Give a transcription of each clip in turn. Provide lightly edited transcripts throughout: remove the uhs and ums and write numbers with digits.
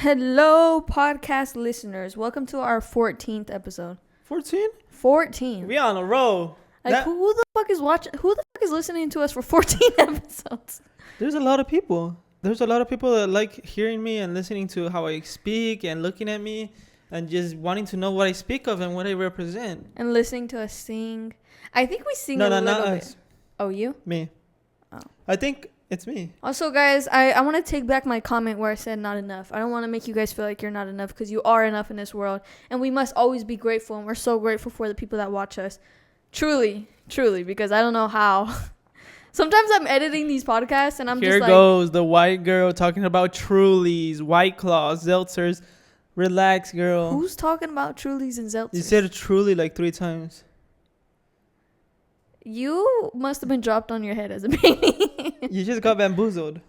Hello, podcast listeners. Welcome to our 14th episode. 14? 14. We on a roll. Like, who the fuck is watching? Who the fuck is listening to us for 14 episodes? There's a lot of people. There's a lot of people that like hearing me and listening to how I speak and looking at me and just wanting to know what I speak of and what I represent. And listening to us sing. I think we sing not little bit. Us. Oh, you? Me. Oh. I think it's me. Also, guys, I want to take back my comment where I said not enough. I don't want to make you guys feel like you're not enough because you are enough in this world. And we must always be grateful. And we're so grateful for the people that watch us. Truly, because I don't know how. Sometimes I'm editing these podcasts and I'm Here just like... Here goes the white girl talking about Trulies, White Claws, Seltzers. Relax, girl. Who's talking about Trulies and Seltzers? You said Truly like 3 times. You must have been dropped on your head as a baby. You just got bamboozled.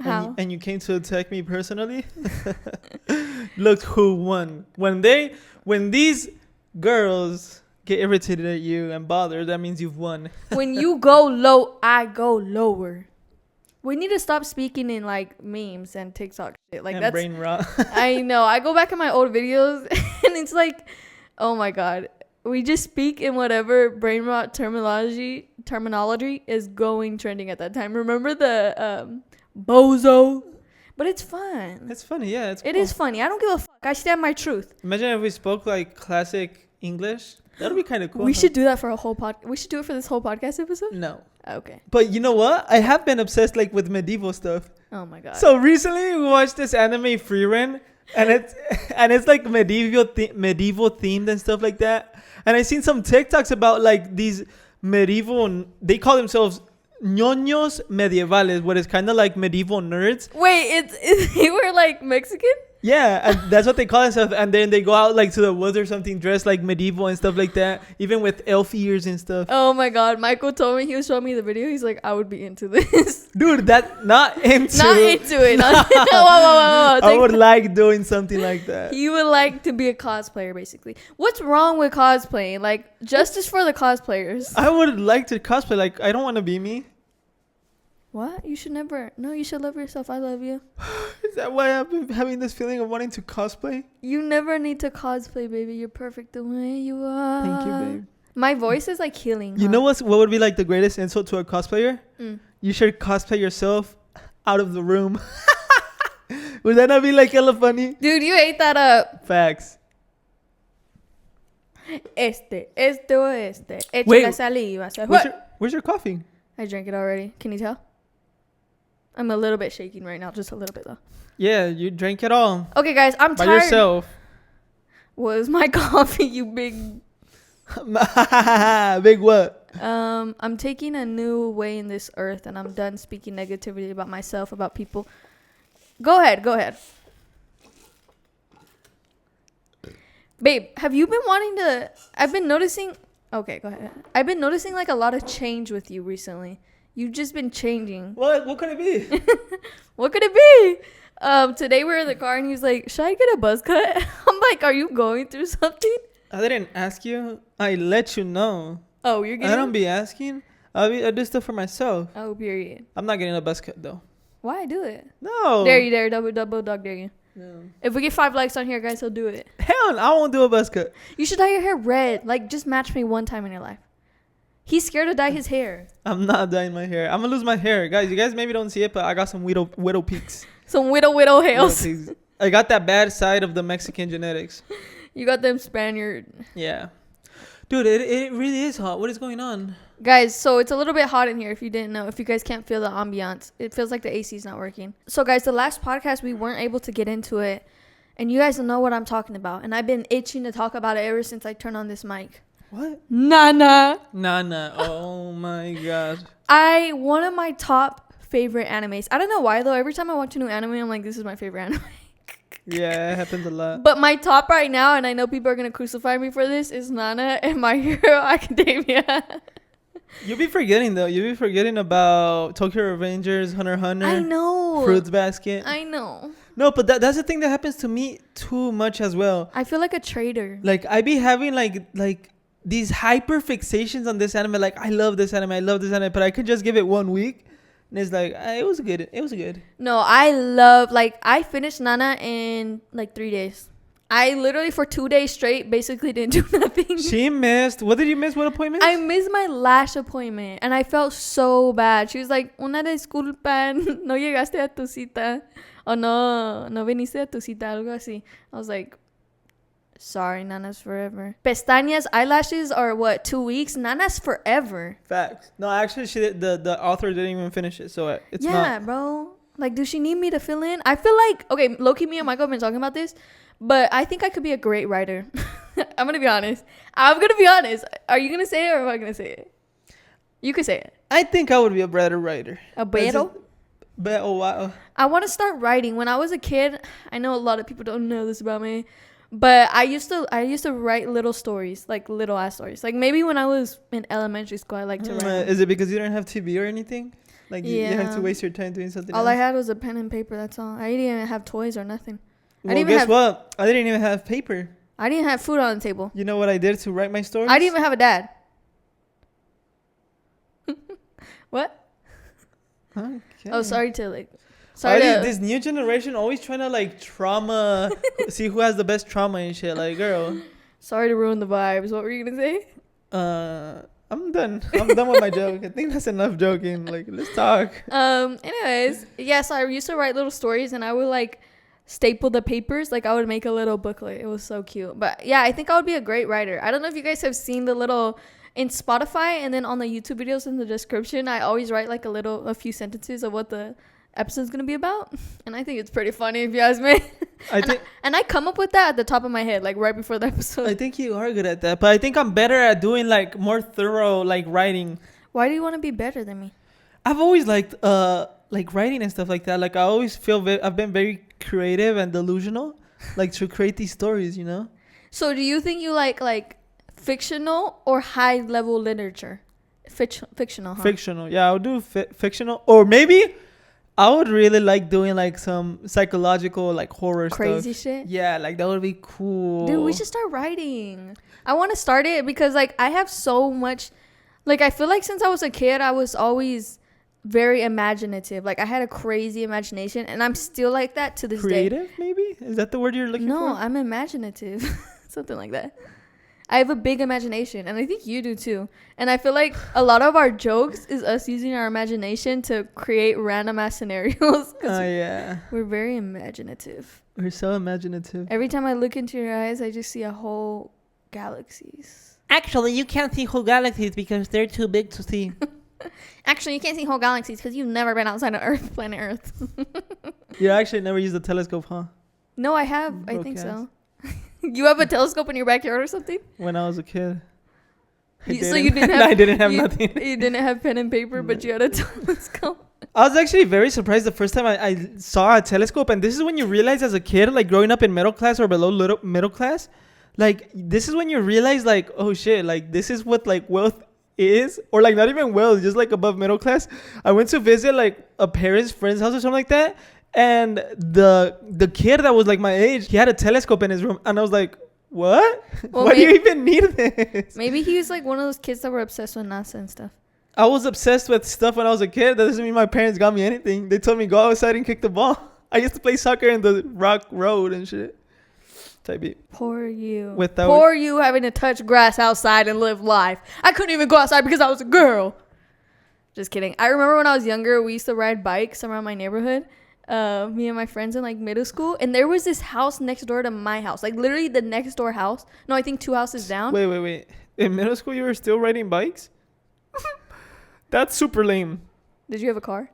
How? And you came to attack me personally? Look who won. When these girls get irritated at you and bothered, that means you've won. When you go low, I go lower. We need to stop speaking in like memes and TikTok shit. Like, and that's brain rot. I know. I go back in my old videos and it's like, oh my God. We just speak in whatever brain rot terminology is going trending at that time. Remember the bozo? But it's fun. It's funny, yeah. It's cool. It is funny. I don't give a fuck. I stand my truth. Imagine if we spoke like classic English. That'd be kind of cool. We should do that for a whole We should do it for this whole podcast episode? No. Okay. But you know what? I have been obsessed like with medieval stuff. Oh my God. So recently we watched this anime Free Ren, and it's like medieval themed and stuff like that. And I seen some TikToks about like these medieval, they call themselves ñoños medievales, what is kind of like medieval nerds. Wait, they were like Mexican? Yeah, and that's what they call themselves. And then they go out like to the woods or something dressed like medieval and stuff like that, even with elf ears and stuff. Oh my God, Michael told me, he was showing me the video. He's like, I would be into this. Dude, that not into it. Whoa. I would like doing something like that. You would like to be a cosplayer, basically. What's wrong with cosplaying? Like, justice for the cosplayers. I would like to cosplay. Like, I don't want to be me. What? You should never. No, you should love yourself. I love you. Is that why I've been having this feeling of wanting to cosplay? You never need to cosplay, baby. You're perfect the way you are. Thank you, babe. My voice is like healing. You know what would be like the greatest insult to a cosplayer? You should cosplay yourself out of the room. Would that not be like hella funny? Dude, you ate that up. Facts. Eche Wait, la saliva. Where's your coffee? I drank it already. Can you tell? I'm a little bit shaking right now. Just a little bit, though. Yeah, you drank it all. Okay, guys. I'm by tired. By yourself. Was my coffee, you big... Big what? I'm taking a new way in this earth, and I'm done speaking negativity about myself, about people. Go ahead. Babe, have you been wanting to... I've been noticing... Okay, go ahead. I've been noticing like a lot of change with you recently. You've just been changing. What could it be? What could it be? Today we were in the car and he was like, should I get a buzz cut? I'm like, are you going through something? I didn't ask you. I let you know. Oh, you're getting... I don't be asking. I do stuff for myself. Oh, period. I'm not getting a buzz cut though. Why do it? No. Dare you, double dog dare you. No. If we get 5 likes on here, guys, he'll do it. Hell, I won't do a buzz cut. You should dye your hair red. Like, just match me one time in your life. He's scared to dye his hair. I'm not dyeing my hair. I'm gonna lose my hair, guys. You guys maybe don't see it, but I got some widow peaks. Some widow hairs. I got that bad side of the Mexican genetics. You got them Spaniard. Yeah, dude, it really is hot. What is going on? Guys, so it's a little bit hot in here if you didn't know. If you guys can't feel the ambiance, it feels like the AC is not working. So, guys, the last podcast, we weren't able to get into it. And you guys know what I'm talking about. And I've been itching to talk about it ever since I turned on this mic. What? Nana. Oh, my God. One of my top favorite animes. I don't know why, though. Every time I watch a new anime, I'm like, this is my favorite anime. Yeah, it happens a lot. But my top right now, and I know people are going to crucify me for this, is Nana and My Hero Academia. You'll be forgetting, though. You'll be forgetting about Tokyo Revengers, Hunter x Hunter. I know. Fruits Basket. I know. No, but that's the thing that happens to me too much as well. I feel like a traitor. Like, I be having, like these hyper fixations on this anime. Like, I love this anime, but I could just give it 1 week. And it's like, it was good. It was good. No, I finished Nana in like 3 days. I literally for 2 days straight basically didn't do nothing. She missed. What did you miss? What appointment? I missed my lash appointment and I felt so bad. She was like, una disculpa, no llegaste a tu cita. O no viniste a tu cita, algo así. I was like, sorry, Nana's forever. Pestañas, eyelashes are what, 2 weeks? Nana's forever. Facts. No, actually, the author didn't even finish it, so it's not. Yeah, bro. Like, does she need me to fill in? I feel like, okay, Loki, me and Michael have been talking about this, but I think I could be a great writer. I'm going to be honest. Are you going to say it or am I going to say it? You can say it. I think I would be a better writer. A better? Wow. I want to start writing. When I was a kid, I know a lot of people don't know this about me, but I used to write little stories, like little ass stories. Like maybe when I was in elementary school, I liked to write. Is it because you didn't have TV or anything? Like you have to waste your time doing something all else? I had was a pen and paper. That's all. I didn't even have toys or nothing. Well, guess what? I didn't even have paper. I didn't have food on the table. You know what I did to write my stories? I didn't even have a dad. What? Okay. Oh, sorry. This new generation always trying to like trauma, see who has the best trauma and shit. Like, girl. Sorry to ruin the vibes. What were you gonna say? I'm done. I'm done with my joke. I think that's enough joking. Like, let's talk. Anyways, yes, I used to write little stories, and I would like staple the papers. Like I would make a little booklet. It was so cute. But yeah, I think I would be a great writer. I don't know if you guys have seen the little in Spotify and then on the YouTube videos in the description, I always write like a few sentences of what the episode's gonna be about, and I think it's pretty funny if you ask me. I come up with that at the top of my head, like right before the episode. I think you are good at that, but I think I'm better at doing like more thorough like writing. Why do you want to be better than me? I've always liked like writing and stuff like that. Like I always feel I've been very creative and delusional, like to create these stories, you know. So do you think you like fictional or high level literature? Fictional, huh? Fictional, yeah. I'll do fictional, or maybe I would really like doing like some psychological like horror crazy stuff. shit. Yeah, like that would be cool. Dude, we should start writing. I want to start it because like I have so much, like I feel like since I was a kid I was always very imaginative. Like I had a crazy imagination, and I'm still like that to this day. Creative, maybe? Is that the word you're looking for? No, I'm imaginative. Something like that. I have a big imagination, and I think you do too. And I feel like a lot of our jokes is us using our imagination to create random ass scenarios. Yeah. We're very imaginative. We're so imaginative. Every time I look into your eyes, I just see a whole galaxies. Actually, you can't see whole galaxies because they're too big to see. Actually, you can't see whole galaxies because you've never been outside of Earth, planet Earth. You actually never used a telescope, huh? No, I have. I think so. You have a telescope in your backyard or something? When I was a kid. So you didn't have... I didn't have nothing. You didn't have pen and paper, but you had a telescope. I was actually very surprised the first time I saw a telescope. And this is when you realize as a kid, like growing up in middle class or below middle class, like this is when you realize like, oh shit, like this is what like wealth is. Or like not even wealth, just like above middle class. I went to visit like a parent's friend's house or something like that. And the kid that was like my age, he had a telescope in his room. And I was like, what? Well, why do you even need this? Maybe he was like one of those kids that were obsessed with NASA and stuff. I was obsessed with stuff when I was a kid. That doesn't mean my parents got me anything. They told me go outside and kick the ball. I used to play soccer in the rock road and shit. Type beat. Poor you. Poor you having to touch grass outside and live life. I couldn't even go outside because I was a girl. Just kidding. I remember when I was younger, we used to ride bikes around my neighborhood. Me and my friends in like middle school, and there was this house next door to my house, like literally the next door house. No, I think 2 houses down. Wait. In middle school, you were still riding bikes? That's super lame. Did you have a car?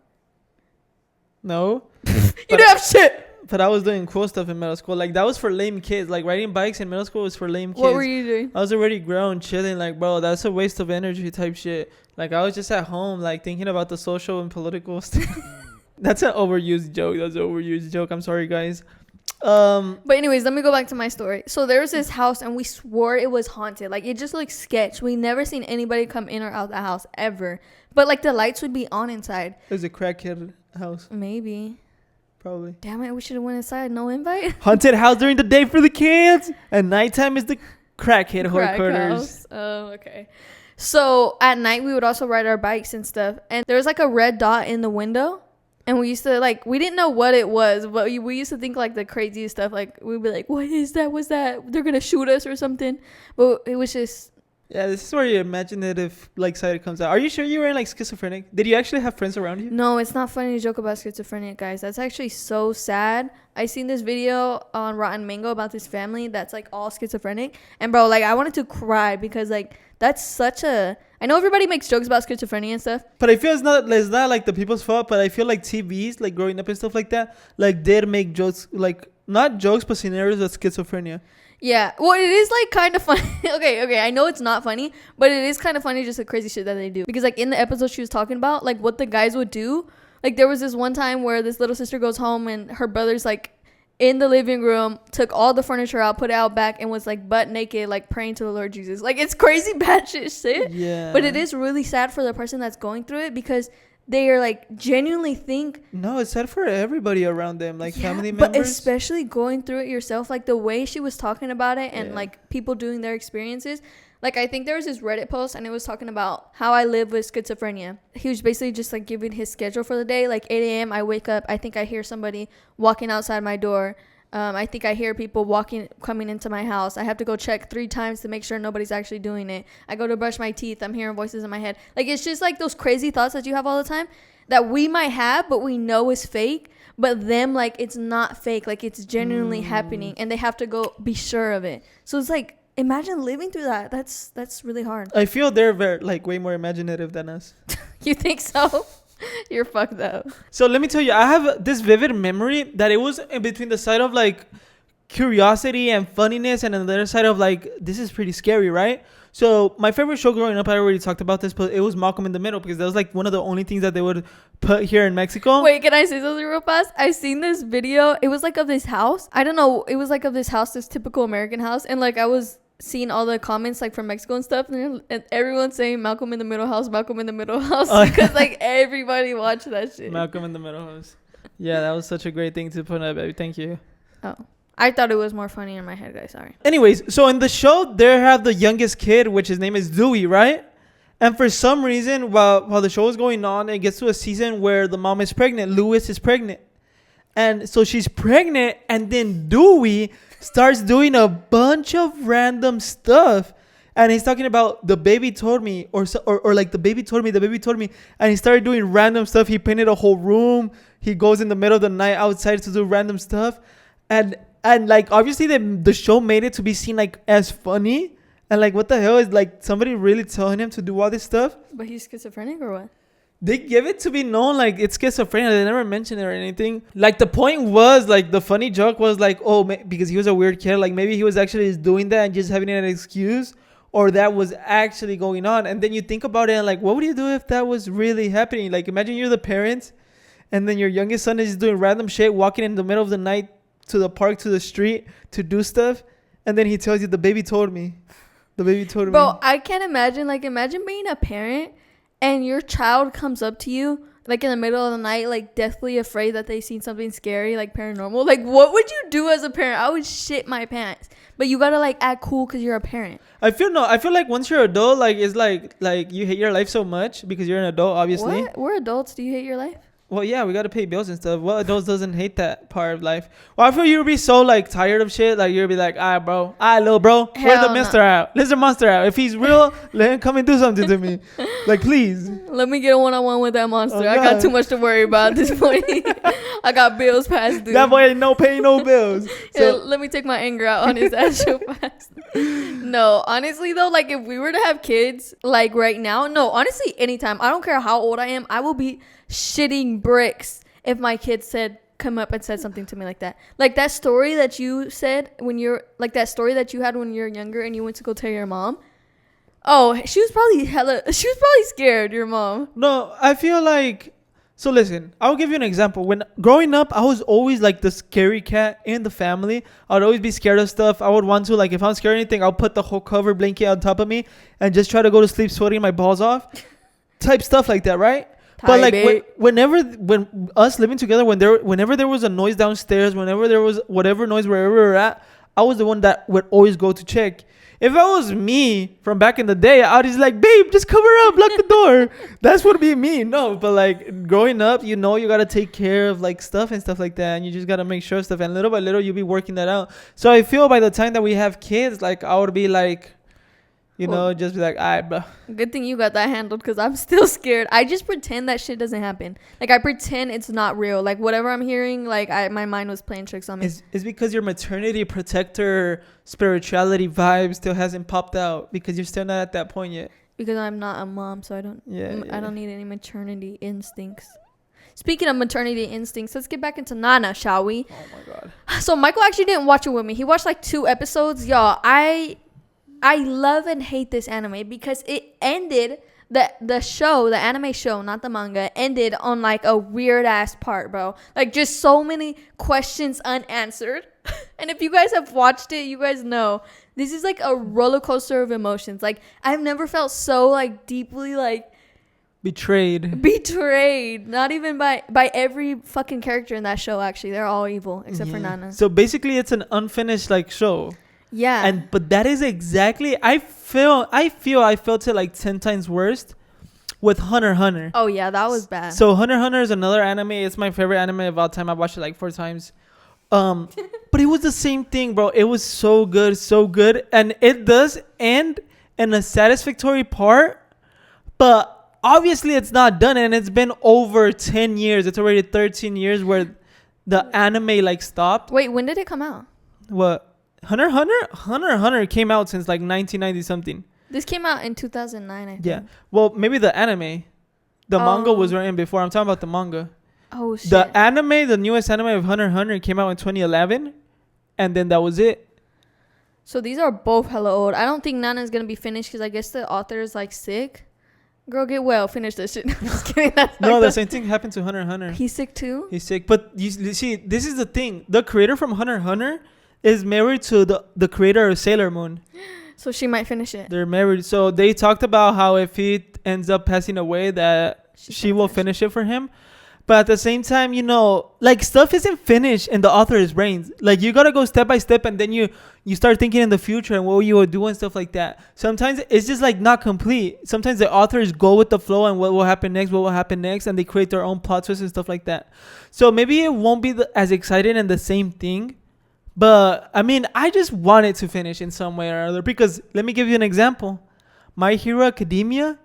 No. You didn't have shit. But I was doing cool stuff in middle school. Like that was for lame kids. Like riding bikes in middle school was for lame kids. What were you doing? I was already grown, chilling. Like, bro, that's a waste of energy type shit. Like I was just at home, like thinking about the social and political stuff. That's an overused joke. I'm sorry, guys. But anyways, let me go back to my story. So there was this house, and we swore it was haunted. Like, it just looked sketch. We never seen anybody come in or out the house, ever. But, like, the lights would be on inside. It was a crackhead house. Maybe. Probably. Damn it, we should have went inside. No invite. Haunted house during the day for the kids. And nighttime is the crackhead headquarters. Oh, okay. So at night we would also ride our bikes and stuff. And there was like a red dot in the window. And we used to like, we didn't know what it was, but we used to think like the craziest stuff. Like we'd be like, what is that? What's that? They're going to shoot us or something. But it was just. Yeah, this is where your imaginative like side comes out. Are you sure you were like schizophrenic? Did you actually have friends around you? No, it's not funny to joke about schizophrenia, guys. That's actually so sad. I seen this video on Rotten Mango about this family that's like all schizophrenic. And bro, like I wanted to cry because like that's such a... I know everybody makes jokes about schizophrenia and stuff. But I feel it's not like the people's fault, but I feel like TVs, like growing up and stuff like that, like did make jokes, like not jokes, but scenarios of schizophrenia. Yeah, well, it is like kind of funny. okay, I know it's not funny, but it is kind of funny just the crazy shit that they do. Because like in the episode she was talking about, like what the guys would do. Like there was this one time where this little sister goes home and her brother's like in the living room, took all the furniture out, put it out back, and was like butt naked, like praying to the Lord Jesus. Like it's crazy batshit shit. Yeah. But it is really sad for the person that's going through it because they are like genuinely think. No, it's sad for everybody around them, like family members. But especially going through it yourself, like the way she was talking about it and like people doing their experiences. Like I think there was this Reddit post and it was talking about how I live with schizophrenia. He was basically just like giving his schedule for the day. Like 8 a.m. I wake up. I think I hear somebody walking outside my door. I think I hear people coming into my house. I have to go check 3 times to make sure nobody's actually doing it. I go to brush my teeth. I'm hearing voices in my head. Like, it's just like those crazy thoughts that you have all the time that we might have, but we know is fake. But them, like, it's not fake. Like, it's genuinely happening. And they have to go be sure of it. So it's like, imagine living through that. That's really hard. I feel they're very, like, way more imaginative than us. You think so? You're fucked up. So let me tell you, I have this vivid memory that it was in between the side of like curiosity and funniness and on the other side of like, this is pretty scary, right? So my favorite show growing up, I already talked about this, but it was Malcolm in the Middle because that was like one of the only things that they would put here in Mexico. Wait, can I say something real fast? I seen this video. It was like of this house. I don't know. It was like of this house, this typical American house. And like I was seeing all the comments like from Mexico and stuff, and everyone's saying Malcolm in the Middle house, Malcolm in the Middle house, because like everybody watched that shit. Malcolm in the Middle house. Yeah, that was such a great thing to put up, baby. Thank you. Oh, I thought it was more funny in my head, guys. Sorry. Anyways, so in the show, they have the youngest kid, which his name is Dewey, right? And for some reason, while the show is going on, it gets to a season where the mom is pregnant. Lewis is pregnant. And so she's pregnant, and then Dewey starts doing a bunch of random stuff. And he's talking about the baby told me, or like the baby told me. And he started doing random stuff. He painted a whole room. He goes in the middle of the night outside to do random stuff. And like, obviously the show made it to be seen like as funny. And like, what the hell is like somebody really telling him to do all this stuff? But he's schizophrenic or what? They give it to be known like it's schizophrenia. They never mention it or anything. Like the point was like the funny joke was like, oh, because he was a weird kid. Like maybe he was actually just doing that and just having an excuse, or that was actually going on. And then you think about it and like, what would you do if that was really happening? Like imagine you're the parents, and then your youngest son is doing random shit, walking in the middle of the night to the park, to the street to do stuff, and then he tells you the baby told me. The baby told me. Bro, I can't imagine. Like imagine being a parent. And your child comes up to you, like, in the middle of the night, like, deathly afraid that they've seen something scary, like, paranormal. Like, what would you do as a parent? I would shit my pants. But you gotta, like, act cool because you're a parent. I feel like once you're an adult, like, it's like you hate your life so much because you're an adult, obviously. What? We're adults. Do you hate your life? Well, yeah, we gotta pay bills and stuff. What adults doesn't hate that part of life? Well, I feel you'd be so like tired of shit. Like you'd be like, all right, little bro, where's the monster out? Let the monster out. If he's real, let him come and do something to me. Like, please. Let me get a one-on-one with that monster. Oh, I got too much to worry about at this point. I got bills past due. That boy ain't no paying no bills. So yeah, let me take my anger out on his ass real fast. No, honestly though, like if we were to have kids, like right now, no, honestly, anytime. I don't care how old I am, I will be shitting bricks if my kids come up and said something to me like that. Like that story that you said that story that you had when you were younger and you went to go tell your mom. Oh, she was probably scared, your mom. No, I feel like, so listen, I'll give you an example. When growing up, I was always like the scary cat in the family. I would always be scared of stuff. I would want to, like, if I'm scared of anything, I'll put the whole cover blanket on top of me and just try to go to sleep sweating my balls off. Type stuff like that, right? But like when us living together, whenever there was a noise downstairs, whenever there was whatever noise wherever we're at, I was the one that would always go to check. If that was me from back in the day, I'd just like, babe, just cover up, lock the door. That's what be me. No, but like growing up, you know, you gotta take care of like stuff and stuff like that, and you just gotta make sure of stuff. And little by little, you'll be working that out. So I feel by the time that we have kids, like I would be like, you know, just be like, all right, bro. Good thing you got that handled, because I'm still scared. I just pretend that shit doesn't happen. Like, I pretend it's not real. Like, whatever I'm hearing, like, my mind was playing tricks on me. It's because your maternity protector spirituality vibe still hasn't popped out, because you're still not at that point yet. Because I'm not a mom, so I don't need any maternity instincts. Speaking of maternity instincts, let's get back into Nana, shall we? Oh, my God. So, Michael actually didn't watch it with me. He watched, like, 2 episodes. Y'all, I love and hate this anime because it ended, the show, the anime show, not the manga, ended on like a weird ass part, bro. Like just so many questions unanswered. And if you guys have watched it, you guys know this is like a roller coaster of emotions. Like I've never felt so like deeply like betrayed. Not even by every fucking character in that show. Actually, they're all evil except for Nana. So basically it's an unfinished like show. Yeah. But that is exactly, I felt it like 10 times worse with Hunter x Hunter. Oh yeah, that was bad. So Hunter x Hunter is another anime. It's my favorite anime of all time. I watched it like 4 times. But it was the same thing, bro. It was so good. And it does end in a satisfactory part, but obviously it's not done. And it's been over 10 years. It's already 13 years where the anime like stopped. Wait, when did it come out? What? Hunter x Hunter came out since like 1990 something. This came out in 2009, I think. Yeah. Well, maybe the anime. The manga was written before. I'm talking about the manga. Oh, shit. The anime, the newest anime of Hunter x Hunter came out in 2011. And then that was it. So these are both hella old. I don't think Nana's going to be finished because I guess the author is like sick. Girl, get well. Finish this shit. I'm just kidding. No, the same thing happened to Hunter x Hunter. He's sick too? He's sick. But you see, this is the thing. The creator from Hunter x Hunter is married to the creator of Sailor Moon. So she might finish it. They're married. So they talked about how if he ends up passing away that she will finish it for him. But at the same time, you know, like stuff isn't finished in the author's brains. Like you got to go step by step and then you start thinking in the future and what you will do and stuff like that. Sometimes it's just like not complete. Sometimes the authors go with the flow and what will happen next, and they create their own plot twists and stuff like that. So maybe it won't be as exciting and the same thing. But, I mean, I just want it to finish in some way or other. Because, let me give you an example. My Hero Academia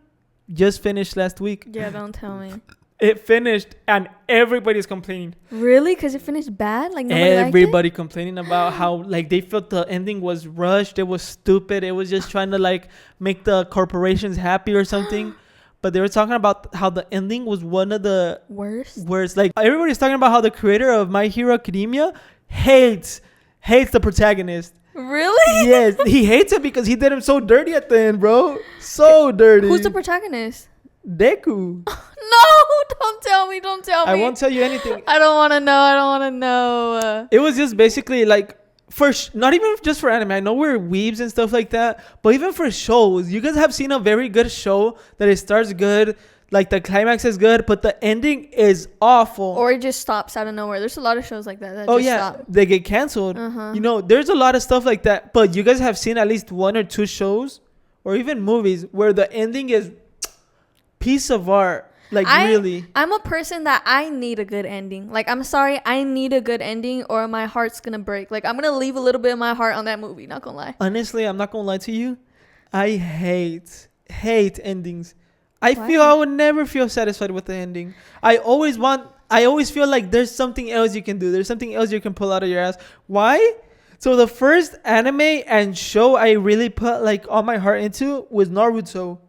just finished last week. Yeah, don't tell me. It finished and everybody's complaining. Really? Because it finished bad? Like, nobody Everybody liked it? complaining about how, like, they felt the ending was rushed. It was stupid. It was just trying to, like, make the corporations happy or something. But they were talking about how the ending was one of the worst. Like, everybody's talking about how the creator of My Hero Academia hates the protagonist. Really? Yes. He hates it because he did him so dirty at the end, bro. So dirty. Who's the protagonist? Deku. No, don't tell me. I won't tell you anything. I don't want to know. It was just basically like, not even just for anime. I know we're weebs and stuff like that. But even for shows, you guys have seen a very good show that it starts good. Like the climax is good, but the ending is awful. Or it just stops out of nowhere. There's a lot of shows like that. Stop. They get canceled. You know, there's a lot of stuff like that. But you guys have seen at least 1 or 2 shows or even movies where the ending is piece of art. Like really. I'm a person that I need a good ending. Like, I'm sorry, I need a good ending or my heart's going to break. Like, I'm going to leave a little bit of my heart on that movie. Not going to lie. Honestly, I'm not going to lie to you. I hate endings. I feel I would never feel satisfied with the ending. I always feel like there's something else you can do. There's something else you can pull out of your ass. Why? So the first anime and show I really put like all my heart into was Naruto.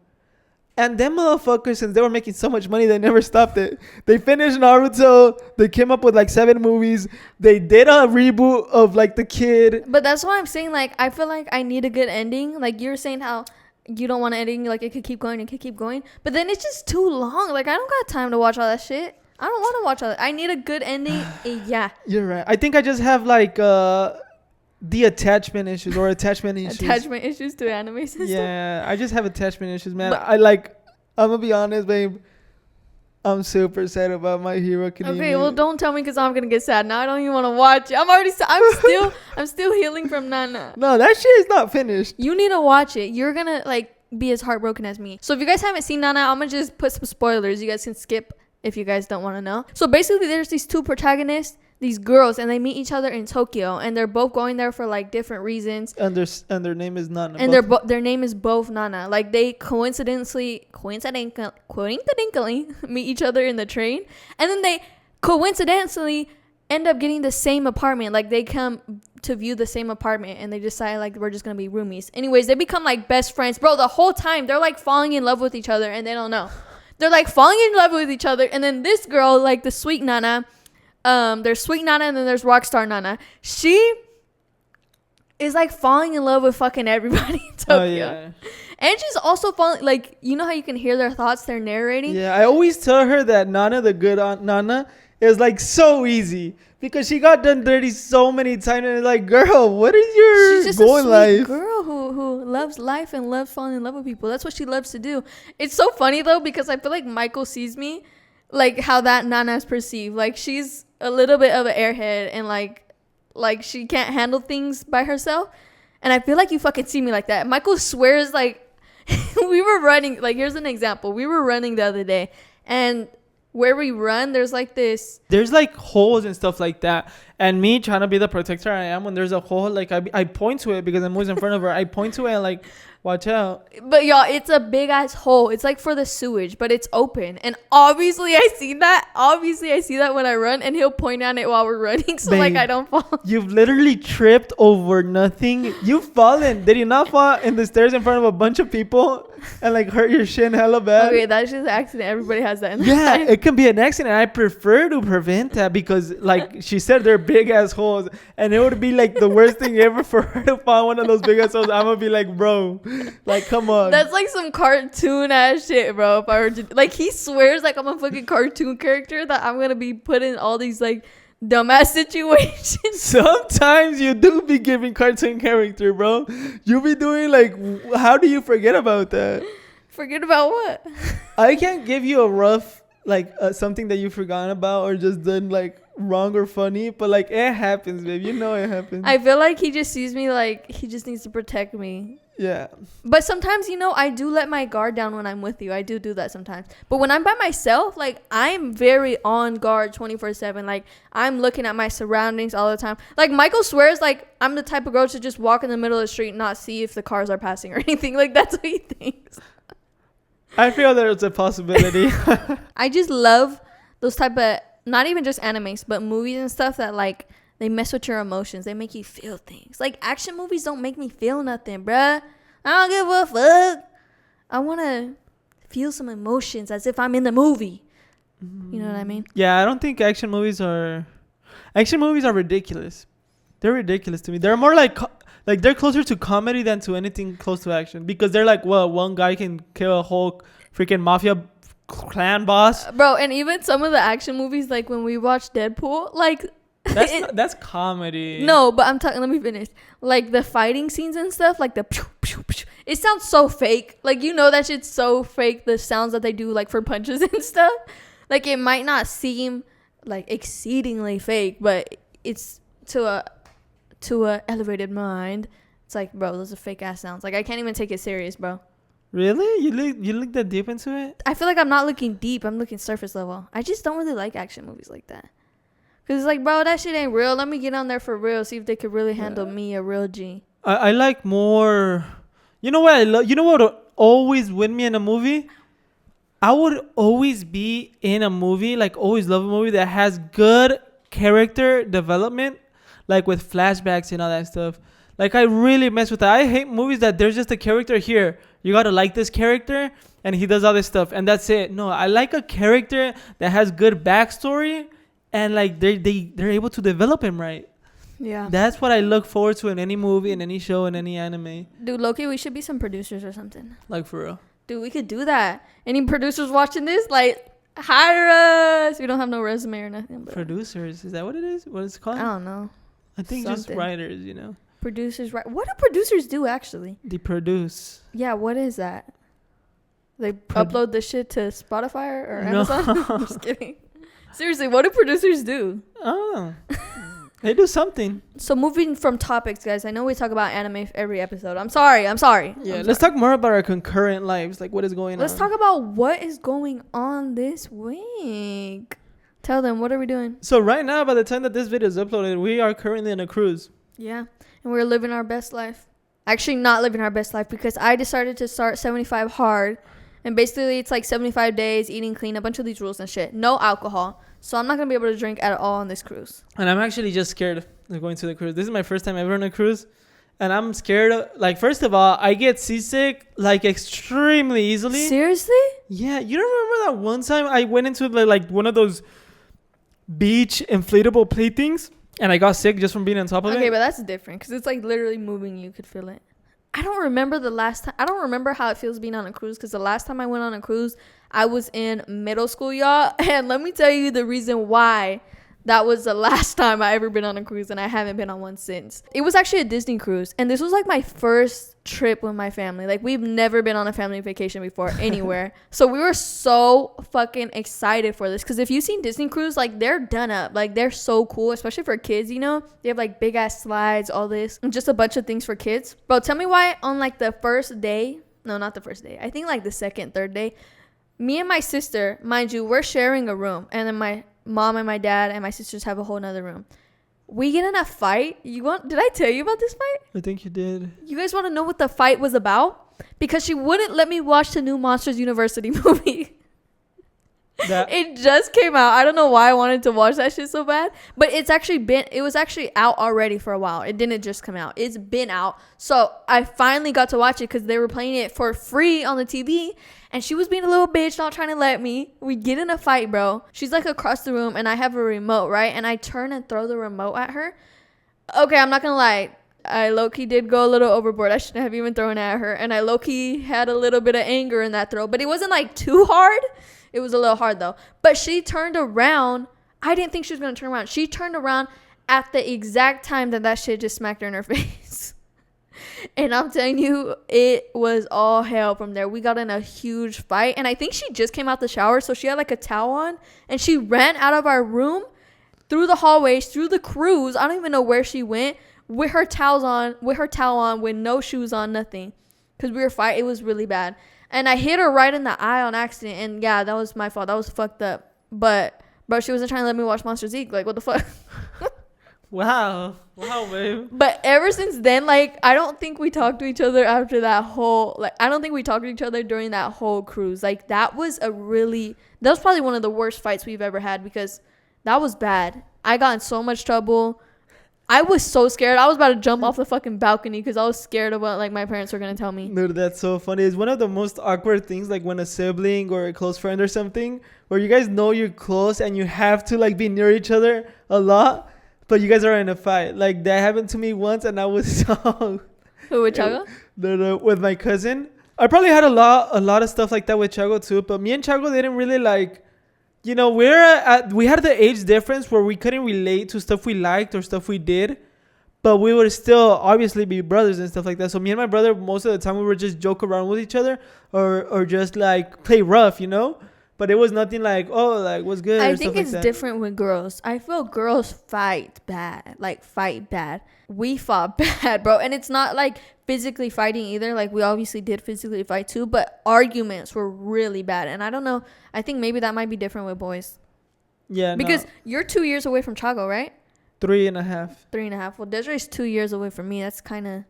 And them motherfuckers, since they were making so much money, they never stopped it. They finished Naruto. They came up with like 7 movies. They did a reboot of like the kid. But that's why I'm saying, like, I feel like I need a good ending. Like you're saying how you don't want an ending, like it could keep going. But then it's just too long. Like I don't got time to watch all that shit. I don't want to watch all that. I need a good ending. Yeah. You're right. I think I just have like the attachment issues. Attachment issues to animes and stuff. I just have attachment issues, man. I'm gonna be honest, babe. I'm super sad about My Hero Academia. Okay, well, don't tell me because I'm gonna get sad. Now I don't even want to watch it. I'm still healing from Nana. No, that shit is not finished. You need to watch it. You're gonna like be as heartbroken as me. So if you guys haven't seen Nana, I'm gonna just put some spoilers. You guys can skip if you guys don't want to know. So basically, there's these two protagonists, these girls, and they meet each other in Tokyo, and they're both going there for like different reasons. And their name is Nana. And their name is both Nana. Like they coincidentally meet each other in the train, and then they coincidentally end up getting the same apartment. Like they come to view the same apartment, and they decide like we're just gonna be roomies. Anyways, they become like best friends, bro. The whole time they're like falling in love with each other, and they don't know. They're like falling in love with each other, and then this girl, like the sweet Nana, there's sweet Nana, and then there's rockstar Nana. She is like falling in love with fucking everybody in Tokyo. Oh, yeah. And she's also falling, like, you know how you can hear their thoughts, they're narrating? Yeah, I always tell her that Nana, the good aunt Nana, is like so easy because she got done dirty so many times, and it's like, girl, what is your She's just goal a in sweet life? girl who loves life and loves falling in love with people. That's what she loves to do. It's so funny though, because I feel like Michael sees me like how that Nana is perceived. Like she's a little bit of an airhead, and like she can't handle things by herself. And I feel like you fucking see me like that. Michael swears like we were running, like here's an example. We were running the other day, and where we run, there's like holes and stuff like that. And me trying to be the protector I am, when there's a hole, like I point to it because I'm always in front of her. I point to it and like, watch out. But y'all, it's a big ass hole. It's like for the sewage, but it's open. And obviously I see that when I run, and he'll point at it while we're running. So Babe, like I don't fall. You've literally tripped over nothing. You've fallen. Did you not fall in the stairs in front of a bunch of people and like hurt your shin hella bad? Okay, that's just an accident. Everybody has that in their Yeah, life. it can be an accident. I prefer to prevent that because, like she said, they're big ass holes, and it would be like the worst thing ever for her to find one of those big ass holes. I'm gonna be like, bro, like, come on. That's like some cartoon ass shit, bro. If I were to, like, he swears like I'm a fucking cartoon character that I'm gonna be put in all these like dumbass situations. Sometimes you do be giving cartoon character, bro. You be doing like, how do you forget about that? Forget about what? I can't give you a rough like something that you forgot about or just done like wrong or funny, but like it happens, babe. You know it happens. I feel like he just sees me like he just needs to protect me. Yeah. But sometimes, you know, I do let my guard down when I'm with you. I do that sometimes. But when I'm by myself, like, I'm very on guard 24/7. Like, I'm looking at my surroundings all the time. Like, Michael swears, like, I'm the type of girl to just walk in the middle of the street and not see if the cars are passing or anything. Like, that's what he thinks. I feel that it's a possibility. I just love those type of, not even just animes, but movies and stuff that, like, they mess with your emotions. They make you feel things. Like, action movies don't make me feel nothing, bruh. I don't give a fuck. I want to feel some emotions as if I'm in the movie. You know what I mean? Yeah, I don't think action movies are ridiculous. They're ridiculous to me. They're more like they're closer to comedy than to anything close to action, because they're like, well, one guy can kill a whole freaking mafia clan boss. Bro, and even some of the action movies, like when we watch Deadpool, like... That's comedy. No, but I'm talking. Let me finish. Like the fighting scenes and stuff, like the pew, pew, pew, it sounds so fake. Like, you know, that shit's so fake. The sounds that they do, like for punches and stuff. Like, it might not seem like exceedingly fake, but it's to a elevated mind. It's like, bro, those are fake ass sounds. Like, I can't even take it serious, bro. Really? You look that deep into it? I feel like I'm not looking deep. I'm looking surface level. I just don't really like action movies like that. Because it's like, bro, that shit ain't real. Let me get on there for real. See if they could really handle me, a real G. I like more... You know what I love? You know what would always win me in a movie? I would always be in a movie, like always love a movie that has good character development, like with flashbacks and all that stuff. Like, I really mess with that. I hate movies that there's just a character here. You got to like this character and he does all this stuff and that's it. No, I like a character that has good backstory. And like they're able to develop him right. Yeah. That's what I look forward to in any movie, in any show, in any anime. Dude, Loki, we should be some producers or something. Like, for real. Dude, we could do that. Any producers watching this, like, hire us. We don't have no resume or nothing. But Producers, is that what it is? What it's called? I don't know. I think Something. just writers, you know. Producers, right? What do producers do actually? They produce. Yeah, what is that? They upload this shit to Spotify or Amazon? I'm just kidding. Seriously, what do producers do? Oh. They do something. So moving from topics, guys. I know we talk about anime every episode. I'm sorry. Yeah, let's talk more about our concurrent lives. Like, what is going on? Let's talk about what is going on this week. Tell them, what are we doing? So right now, by the time that this video is uploaded, we are currently on a cruise. Yeah, and we're living our best life. Actually, not living our best life because I decided to start 75 hard. And basically, it's like 75 days, eating clean, a bunch of these rules and shit. No alcohol. So I'm not going to be able to drink at all on this cruise. And I'm actually just scared of going to the cruise. This is my first time ever on a cruise. And I'm scared of, like, first of all, I get seasick, like, extremely easily. Seriously? Yeah. You don't remember that one time I went into, like one of those beach inflatable plate things? And I got sick just from being on top of it? Okay, but that's different because it's, like, literally moving. You could feel it. I don't remember the last time. I don't remember how it feels being on a cruise because the last time I went on a cruise, I was in middle school, y'all. And let me tell you the reason why that was the last time I ever been on a cruise, and I haven't been on one since. It was actually a Disney cruise, and this was like my first trip with my family. Like, we've never been on a family vacation before anywhere. So we were so fucking excited for this because if you've seen Disney cruise, like, they're done up. Like, they're so cool, especially for kids, you know? They have like big ass slides, all this, and just a bunch of things for kids. Bro, tell me why on like the first day, no, not the first day, I think like the second, third day, me and my sister, mind you, we're sharing a room, and then my mom and my dad and my sisters have a whole nother room. We get in a fight. Did I tell you about this fight? I think you did. You guys want to know what the fight was about? Because she wouldn't let me watch the new Monsters University movie. It just came out. I don't know why I wanted to watch that shit so bad, but it was actually out already for a while. It didn't just come out. It's been out. So I finally got to watch it because they were playing it for free on the TV, and she was being a little bitch, not trying to let me. We get in a fight, bro. She's like across the room, and I have a remote, right? And I turn and throw the remote at her. Okay, I'm not gonna lie. I low-key did go a little overboard. I shouldn't have even thrown it at her. And I low-key had a little bit of anger in that throw. But it wasn't like too hard. It was a little hard though. But she turned around. I didn't think she was going to turn around. She turned around at the exact time that shit just smacked her in her face. And I'm telling you, it was all hell from there. We got in a huge fight. And I think she just came out the shower. So she had like a towel on. And she ran out of our room, through the hallways, through the cruise. I don't even know where she went. With her towel on, with no shoes on, nothing. Because we were fighting. It was really bad. And I hit her right in the eye on accident. And yeah, that was my fault. That was fucked up. But, bro, she wasn't trying to let me watch Monsters Inc. Like, what the fuck? Wow, babe. But ever since then, like, I don't think we talked to each other after that whole, like, I don't think we talked to each other during that whole cruise. Like, that was probably one of the worst fights we've ever had because that was bad. I got in so much trouble. I was so scared. I was about to jump off the fucking balcony because I was scared of what, like, my parents were going to tell me. Dude, that's so funny. It's one of the most awkward things, like, when a sibling or a close friend or something, where you guys know you're close and you have to, like, be near each other a lot, but you guys are in a fight. Like, that happened to me once, and I was so... Who, with Chago? With my cousin. I probably had a lot of stuff like that with Chago, too, but me and Chago didn't really, like... You know, we had the age difference where we couldn't relate to stuff we liked or stuff we did, but we would still obviously be brothers and stuff like that. So me and my brother, most of the time, we would just joke around with each other or just like play rough, you know. But it was nothing like, oh, like, what's good? I think it's different with girls. I feel girls fight bad. We fought bad, bro. And it's not like physically fighting either. Like, we obviously did physically fight too, but arguments were really bad. And I don't know. I think maybe that might be different with boys. Yeah, because you're 2 years away from Chago, right? 3.5. 3.5. Well, Desiree's 2 years away from me. That's kind of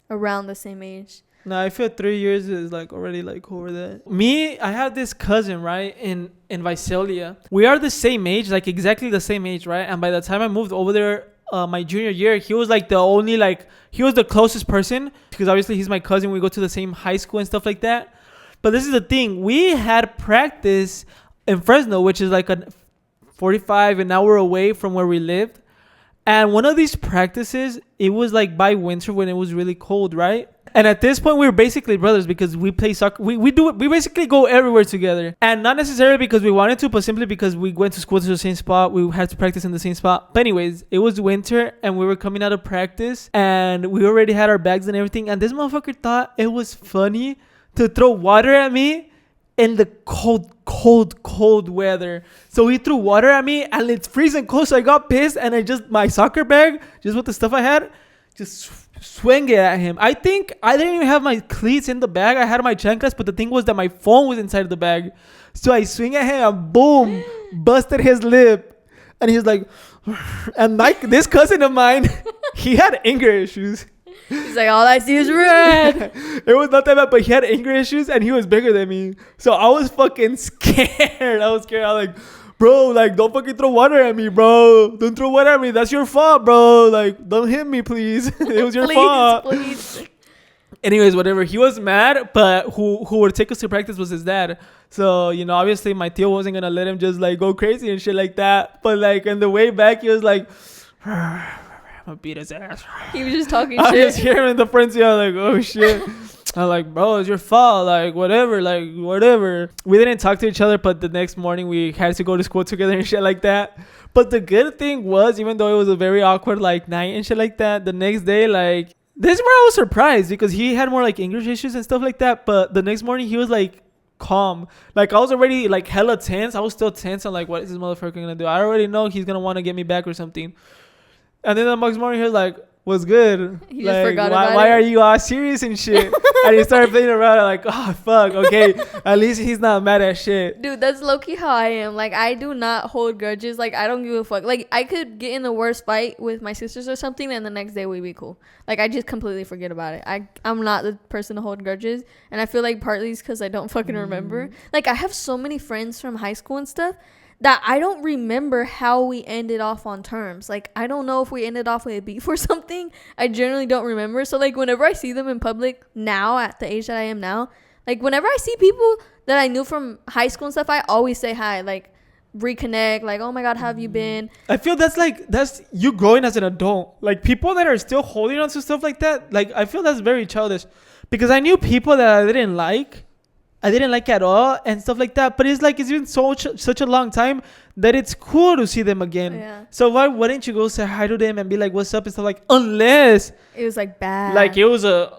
around the same age. No, I feel 3 years is like already like over that. Me, I have this cousin, right, in Visalia. We are the same age, like exactly the same age, right? And by the time I moved over there, my junior year, he was like he was the closest person because obviously he's my cousin. We go to the same high school and stuff like that. But this is the thing. We had practice in Fresno, which is like a 45 an hour away from where we lived. And one of these practices, it was like by winter when it was really cold, right? And at this point, we were basically brothers because we play soccer. We basically go everywhere together. And not necessarily because we wanted to, but simply because we went to school to the same spot. We had to practice in the same spot. But anyways, it was winter and we were coming out of practice and we already had our bags and everything. And this motherfucker thought it was funny to throw water at me in the cold weather. So he threw water at me, and it's freezing cold. So I got pissed, and my soccer bag, just with the stuff I had, just swing it at him. I think I didn't even have my cleats in the bag. I had my chanclas, but the thing was that my phone was inside the bag. So I swing at him, and boom, busted his lip. And he's like, and this cousin of mine, he had anger issues. He's like, all I see is red. It was not that bad, but he had anger issues, and he was bigger than me. So I was fucking scared. I was like, bro, like, don't fucking throw water at me, bro. Don't throw water at me. That's your fault, bro. Like, don't hit me, please. It was your fault. Please. Anyways, whatever. He was mad, but who would take us to practice was his dad. So, you know, obviously my tío wasn't going to let him just, like, go crazy and shit like that. But, like, on the way back, he was like, I'm going to beat his ass. He was just talking shit. I shit. just hear him in the front seat. I'm like, oh, shit. I'm like, bro, it's your fault. Like, whatever. We didn't talk to each other, but the next morning we had to go to school together and shit like that. But the good thing was, even though it was a very awkward, like, night and shit like that, the next day, like, this is where I was surprised because he had more, like, English issues and stuff like that. But the next morning, he was, like, calm. Like, I was already, like, hella tense. I was still tense. I'm like, what is this motherfucker gonna do? I already know he's gonna want to get me back or something. And then the next morning, he was like, what's good? He like, just forgot about why it. are you all serious and shit? And he started playing around. I'm like, oh, fuck. Okay. At least he's not mad at shit. Dude, that's low-key how I am. Like, I do not hold grudges. Like, I don't give a fuck. Like, I could get in the worst fight with my sisters or something, and the next day we'd be cool. Like, I just completely forget about it. I'm not the person to hold grudges. And I feel like partly it's because I don't fucking remember. Like, I have so many friends from high school and stuff that I don't remember how we ended off on terms. Like, I don't know if we ended off with a beef or something. I generally don't remember. So, like, whenever I see them in public now, at the age that I am now, like, whenever I see people that I knew from high school and stuff, I always say hi. Like, reconnect. Like, oh my God, how have you been? I feel that's you growing as an adult. Like, people that are still holding on to stuff like that, like, I feel that's very childish. Because I knew people that I didn't like at all and stuff like that, but it's like it's been such a long time that it's cool to see them again. Yeah. So why wouldn't you go say hi to them and be like, what's up and stuff, like, unless it was like bad, like it was a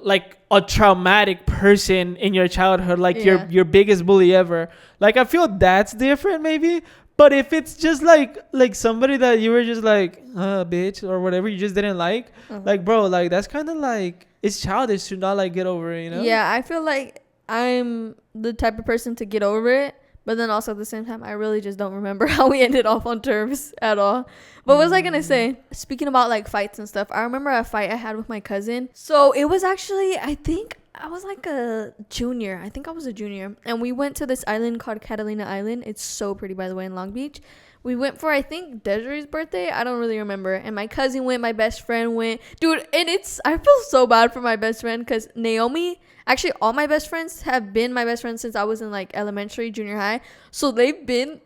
traumatic person in your childhood, like your biggest bully ever. Like, I feel that's different maybe. But if it's just like somebody that you were just like, bitch, or whatever, you just didn't like, like, bro, like, that's kind of like, it's childish to not, like, get over it, you know? Yeah, I feel like I'm the type of person to get over it, but then also at the same time, I really just don't remember how we ended off on terms at all. But what was I gonna say? Speaking about, like, fights and stuff, I remember a fight I had with my cousin. So it was actually, I think I was like a junior. I think I was a junior. And we went to this island called Catalina Island. It's so pretty, by the way, in Long Beach. We went for, I think, Desiree's birthday. I don't really remember. And my cousin went. My best friend went. Dude, and I feel so bad for my best friend because Naomi, actually, all my best friends have been my best friends since I was in, like, elementary, junior high. So they've been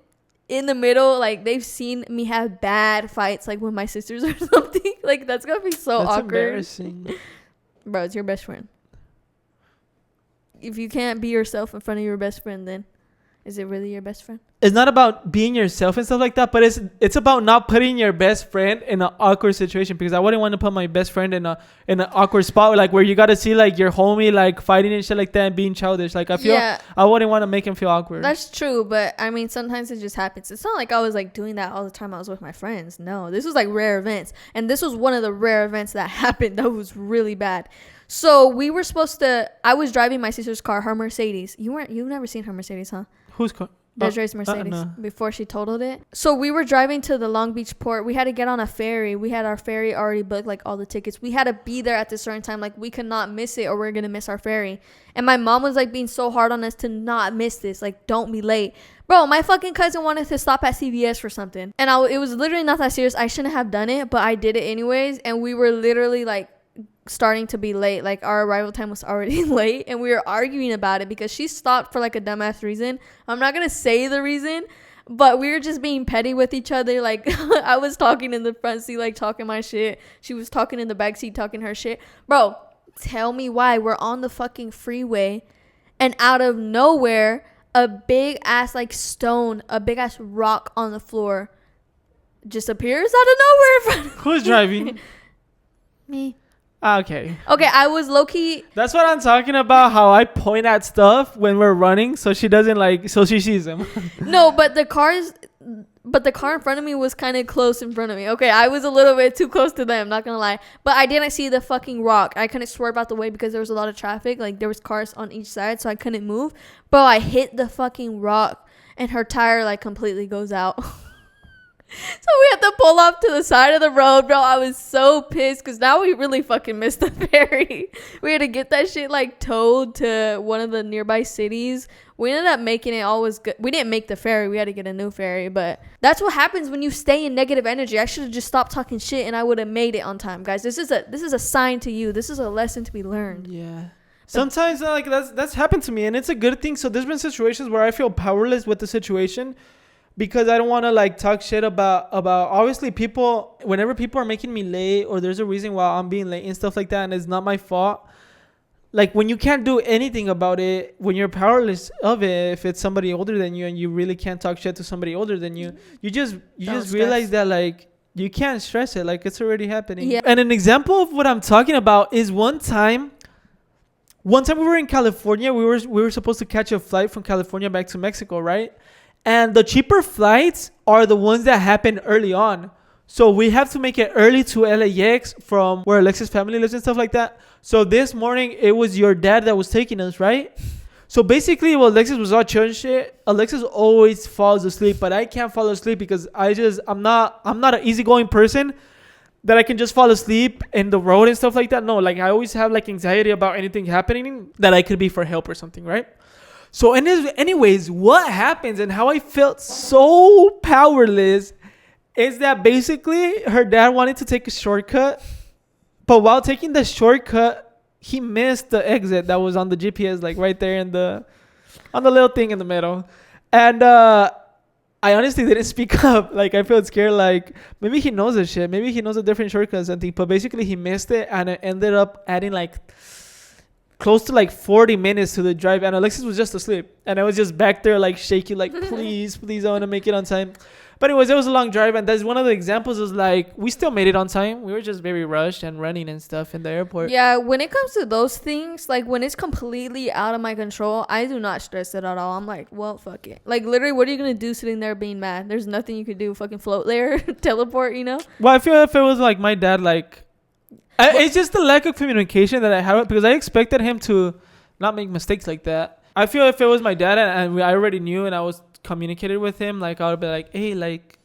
in the middle. Like, they've seen me have bad fights, like, with my sisters or something. Like, that's going to be so awkward. Embarrassing. Bro, it's your best friend. If you can't be yourself in front of your best friend, then is it really your best friend? It's not about being yourself and stuff like that, but it's about not putting your best friend in an awkward situation, because I wouldn't want to put my best friend in an awkward spot, like, where you got to see, like, your homie, like, fighting and shit like that and being childish. Like, I feel I wouldn't want to make him feel awkward. That's true, but I mean, sometimes it just happens. It's not like I was, like, doing that all the time I was with my friends. No, this was, like, rare events, and this was one of the rare events that happened that was really bad. So we were supposed to, I was driving my sister's car, her Mercedes. You've never seen her Mercedes, huh? Whose car? Desiree's Mercedes, no. before she totaled it. So we were driving to the Long Beach port. We had to get on a ferry. We had our ferry already booked, like, all the tickets. We had to be there at a certain time. Like, we could not miss it or we're going to miss our ferry. And my mom was, like, being so hard on us to not miss this. Like, don't be late. Bro, my fucking cousin wanted to stop at CVS for something. And it was literally not that serious. I shouldn't have done it, but I did it anyways. And we were literally, like, starting to be late. Like, our arrival time was already late, and we were arguing about it because she stopped for, like, a dumbass reason. I'm not gonna say the reason, but we were just being petty with each other. Like, I was talking in the front seat, like, talking my shit. She was talking in the back seat, talking her shit. Bro, tell me why we're on the fucking freeway, and out of nowhere, a big ass, like, stone, a big ass rock on the floor just appears out of nowhere. Who's driving? Me. Okay. Okay, I was low-key. That's what I'm talking about. How I point at stuff when we're running, so she doesn't so she sees them. No, but the car in front of me was kind of close in front of me. Okay, I was a little bit too close to them, not gonna lie. But I didn't see the fucking rock. I couldn't swerve out the way because there was a lot of traffic. Like, there was cars on each side, so I couldn't move. Bro, I hit the fucking rock, and her tire, like, completely goes out. So we had to pull off to the side of the road, bro. I was so pissed because now we really fucking missed the ferry. We had to get that shit, like, towed to one of the nearby cities. We ended up making it always good. We didn't make the ferry. We had to get a new ferry. But that's what happens when you stay in negative energy. I should have just stopped talking shit and I would have made it on time, guys. This is a sign to you. This is a lesson to be learned. Yeah. Sometimes like that's happened to me, and it's a good thing. So there's been situations where I feel powerless with the situation, because I don't want to like talk shit about obviously people. Whenever people are making me late, or there's a reason why I'm being late and stuff like that, and it's not my fault. Like, when you can't do anything about it, when you're powerless of it, if it's somebody older than you and you really can't talk shit to somebody older than you, you just realize that, like, you can't stress it. Like, it's already happening. Yeah. And an example of what I'm talking about is one time we were in California. We were supposed to catch a flight from California back to Mexico, right? And the cheaper flights are the ones that happen early on. So we have to make it early to LAX from where Alexis' family lives and stuff like that. So this morning, it was your dad that was taking us, right? So basically, while Alexis was all chill and shit, Alexis always falls asleep. But I can't fall asleep because I'm not an easygoing person that I can just fall asleep in the road and stuff like that. No, like, I always have like anxiety about anything happening that I could be for help or something, right? So anyways, what happens and how I felt so powerless is that basically her dad wanted to take a shortcut, but while taking the shortcut, he missed the exit that was on the GPS, like right there on the little thing in the middle. And I honestly didn't speak up. Like, I felt scared. Like, maybe he knows the shit. Maybe he knows a different shortcut or something. But basically, he missed it, and it ended up adding like close to like 40 minutes to the drive. And Alexis was just asleep, and I was just back there like shaking, like, please, I want to make it on time. But anyways, it was a long drive, and that's one of the examples. Is like, we still made it on time. We were just very rushed and running and stuff in the airport. Yeah, when it comes to those things, like, when it's completely out of my control, I do not stress it at all. I'm like, well, fuck it. Like, literally, what are you gonna do sitting there being mad? There's nothing you could do. Fucking float there, teleport, you know? Well, I feel if it was like my dad, like, it's just the lack of communication that I have, because I expected him to not make mistakes like that. I feel if it was my dad and I already knew and I was communicated with him, like, I would be like, hey, like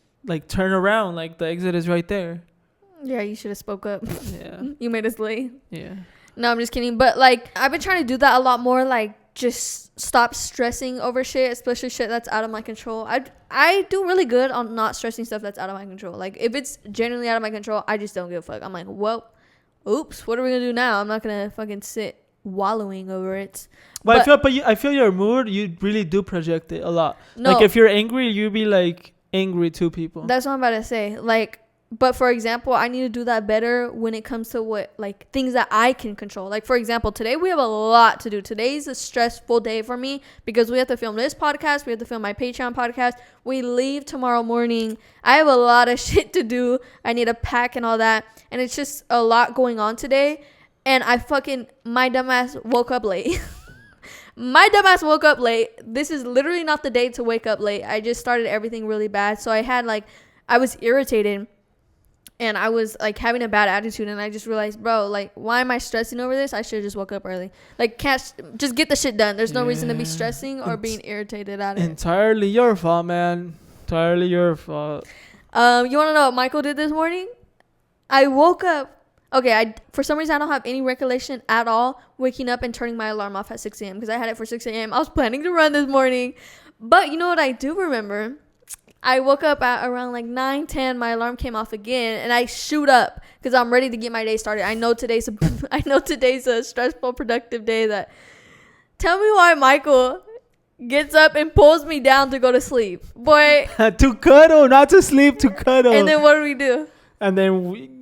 turn around, like, the exit is right there. Yeah, you should have spoke up. Yeah. You made us late. Yeah. No, I'm just kidding. But, like, I've been trying to do that a lot more. Like, just stop stressing over shit, especially shit that's out of my control. I do really good on not stressing stuff that's out of my control. Like, if it's genuinely out of my control, I just don't give a fuck. I'm like, well, oops, what are we gonna do now? I'm not gonna fucking sit wallowing over it. But I feel your mood, you really do project it a lot. No, like, if you're angry, you be like angry to people. That's what I'm about to say. Like, but for example, I need to do that better when it comes to what, like, things that I can control. Like, for example, today we have a lot to do. Today's a stressful day for me because we have to film this podcast. We have to film my Patreon podcast. We leave tomorrow morning. I have a lot of shit to do. I need to pack and all that. And it's just a lot going on today. And my dumbass woke up late. My dumbass woke up late. This is literally not the day to wake up late. I just started everything really bad. So I was irritated. And I was, like, having a bad attitude. And I just realized, bro, like, why am I stressing over this? I should have just woke up early. Like, just get the shit done. There's no reason to be stressing or being irritated at it. Entirely your fault, man. Entirely your fault. You want to know what Michael did this morning? I woke up. Okay, for some reason, I don't have any recollection at all waking up and turning my alarm off at 6 a.m. because I had it for 6 a.m. I was planning to run this morning. But you know what I do remember? I woke up at around like 9:10. My alarm came off again, and I shoot up because I'm ready to get my day started. I know today's a stressful, productive day. Tell me why Michael gets up and pulls me down to go to sleep, boy. To cuddle, not to sleep, to cuddle. And then what do we do? And then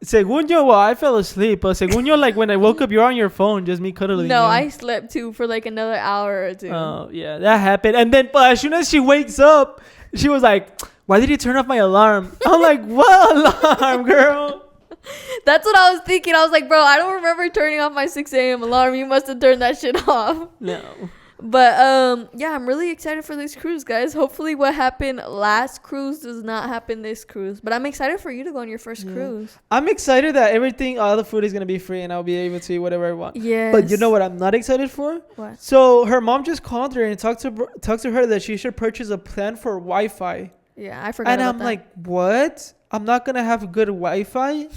según yo, well, I fell asleep. But según yo, like, when I woke up, you're on your phone, just me cuddling. No, you. I slept too for like another hour or two. Oh, yeah, that happened. And then, but as soon as she wakes up, she was like, why did you turn off my alarm? I'm like, what alarm, girl? That's what I was thinking. I was like, bro, I don't remember turning off my 6 a.m. alarm. You must have turned that shit off. No. But yeah, I'm really excited for this cruise, guys. Hopefully what happened last cruise does not happen this cruise. But I'm excited for you to go on your first cruise. I'm excited that all the food is going to be free and I'll be able to eat whatever I want. Yes. But you know what I'm not excited for? What? So her mom just called her and talked to her that she should purchase a plan for Wi-Fi. Yeah, I forgot and about I'm that. like, what? I'm not going to have good Wi-Fi?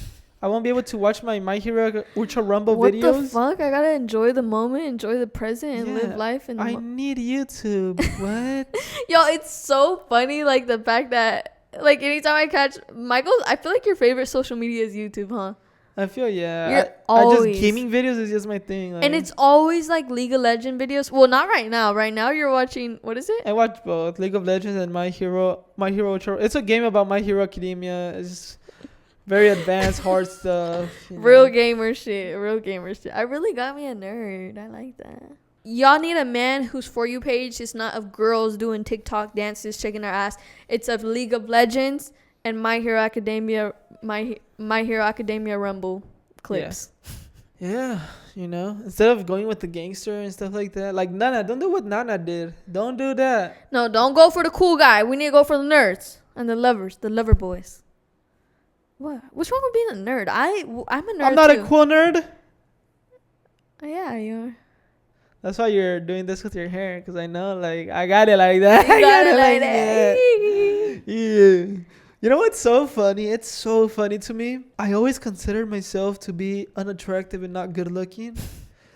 I won't be able to watch my Hero Ultra Rumble videos? What the fuck? I gotta enjoy the moment, enjoy the present, and live life. And I need YouTube. What? Yo, it's so funny, like, the fact that, like, anytime I catch Michael, I feel like your favorite social media is YouTube, huh? I feel, yeah. You're I always just gaming videos is just my thing. Like, and it's always, like, League of Legends videos. Well, not right now. Right now, you're watching, what is it? I watch both League of Legends and My Hero Ultra. It's a game about My Hero Academia. It's very advanced, hard stuff. Real gamer shit. I really got me a nerd. I like that. Y'all need a man whose For You page is not of girls doing TikTok dances, shaking their ass. It's of League of Legends and My Hero Academia, My Hero Academia Rumble clips. Yeah, instead of going with the gangster and stuff like that, like Nana, don't do what Nana did. Don't do that. No, don't go for the cool guy. We need to go for the nerds and the lovers, the lover boys. What? What's wrong with being a nerd? I'm a nerd. I'm not too. a cool nerd. Yeah, you are. That's why you're doing this with your hair, because I know, like, I got it like that. You got it like that. Yeah. You know what's so funny? It's so funny to me. I always considered myself to be unattractive and not good looking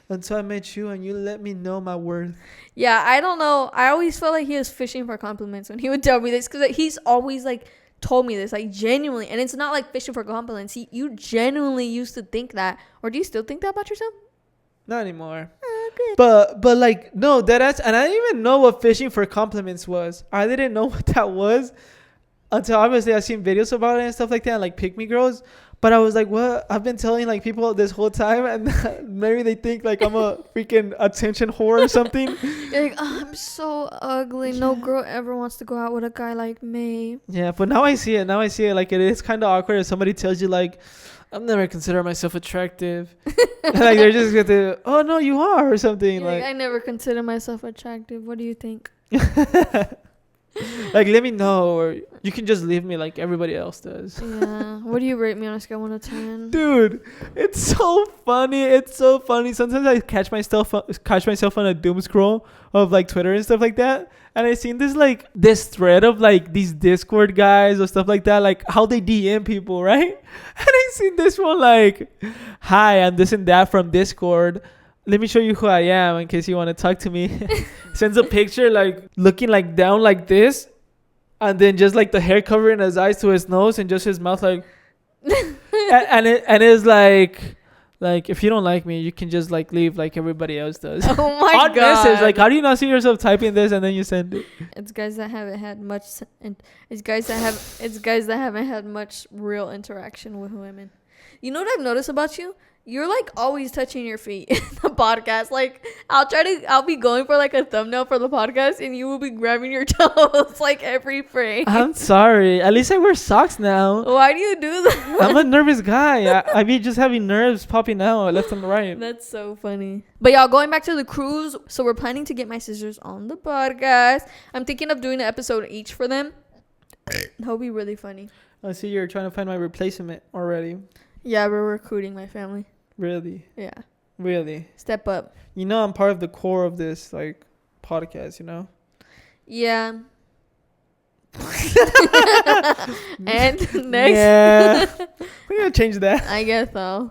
until I met you and you let me know my worth. Yeah, I don't know. I always felt like he was fishing for compliments when he would tell me this, because he's always, like, told me this, like, genuinely. And it's not like fishing for compliments. You genuinely used to think that. Or do you still think that about yourself? Not anymore. Good. But like, no, that's, and I didn't even know what fishing for compliments was. I didn't know what that was until obviously I've seen videos about it and stuff like that, like pick me girls. But I was like, what? I've been telling like people this whole time, and maybe they think like I'm a freaking attention whore or something. You're like, oh, I'm so ugly. Yeah. No girl ever wants to go out with a guy like me. Yeah, but now I see it. Like, it is kind of awkward if somebody tells you like, I've never considered myself attractive. Like, they're just going to, oh no, you are, or something. Like, I never consider myself attractive. What do you think? Like, let me know, or you can just leave me like everybody else does. Yeah. What do you rate me on a scale 1 to 10? Dude, it's so funny. Sometimes I catch myself on a doom scroll of like Twitter and stuff like that, and I seen this thread of like these Discord guys or stuff like that, like how they DM people, right? And I seen this one like, hi, I'm this and that from Discord. Let me show you who I am in case you want to talk to me. Sends a picture like looking like down like this, and then just like the hair covering his eyes to his nose and just his mouth like and it's like if you don't like me, you can just like leave like everybody else does. Oh my God. God. Message, like, how do you not see yourself typing this and then you send it? It's guys that haven't had much it's guys that haven't had much real interaction with women. You know what I've noticed about you? You're like always touching your feet in the podcast. Like, I'll be going for like a thumbnail for the podcast, and you will be grabbing your toes like every frame. I'm sorry. At least I wear socks now. Why do you do that? I'm a nervous guy. I be just having nerves popping out left and right. That's so funny. But y'all, going back to the cruise, so we're planning to get my sisters on the podcast. I'm thinking of doing an episode each for them. That'll be really funny. I see you're trying to find my replacement already. Yeah, we're recruiting my family. Really? Yeah. Really? Step up. You know I'm part of the core of this like podcast, you know? Yeah. And next. Yeah. We're gonna change that. I guess so.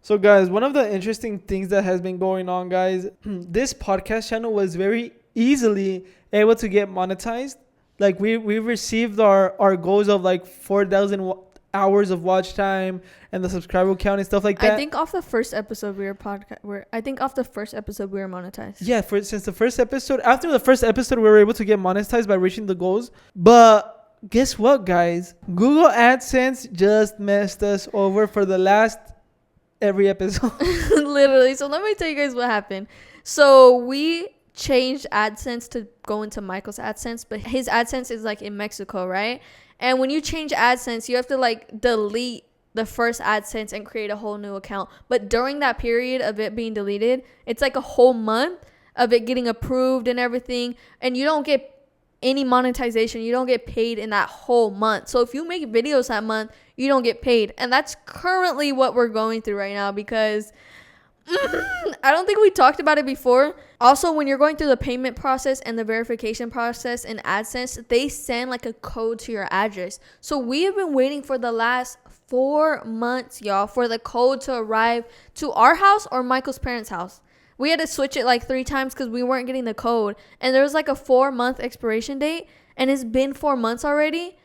So guys, one of the interesting things that has been going on, guys, this podcast channel was very easily able to get monetized. Like we received our goals of like 4,000 hours of watch time and the subscriber count and stuff like that. I think off the first episode we were monetized. Yeah, since the first episode, after the first episode, we were able to get monetized by reaching the goals. But guess what, guys? Google AdSense just messed us over for the last every episode. Literally. So let me tell you guys what happened. So we changed AdSense to go into Michael's AdSense, but his AdSense is like in Mexico, right? And when you change AdSense, you have to like delete the first AdSense and create a whole new account. But during that period of it being deleted, it's like a whole month of it getting approved and everything. And you don't get any monetization. You don't get paid in that whole month. So if you make videos that month, you don't get paid. And that's currently what we're going through right now because I don't think we talked about it before. Also, when you're going through the payment process and the verification process in AdSense, they send like a code to your address. So we have been waiting for the last 4 months, y'all, for the code to arrive to our house or Michael's parents' house. We had to switch it like 3 times because we weren't getting the code. And there was like a 4-month expiration date. And it's been 4 months already.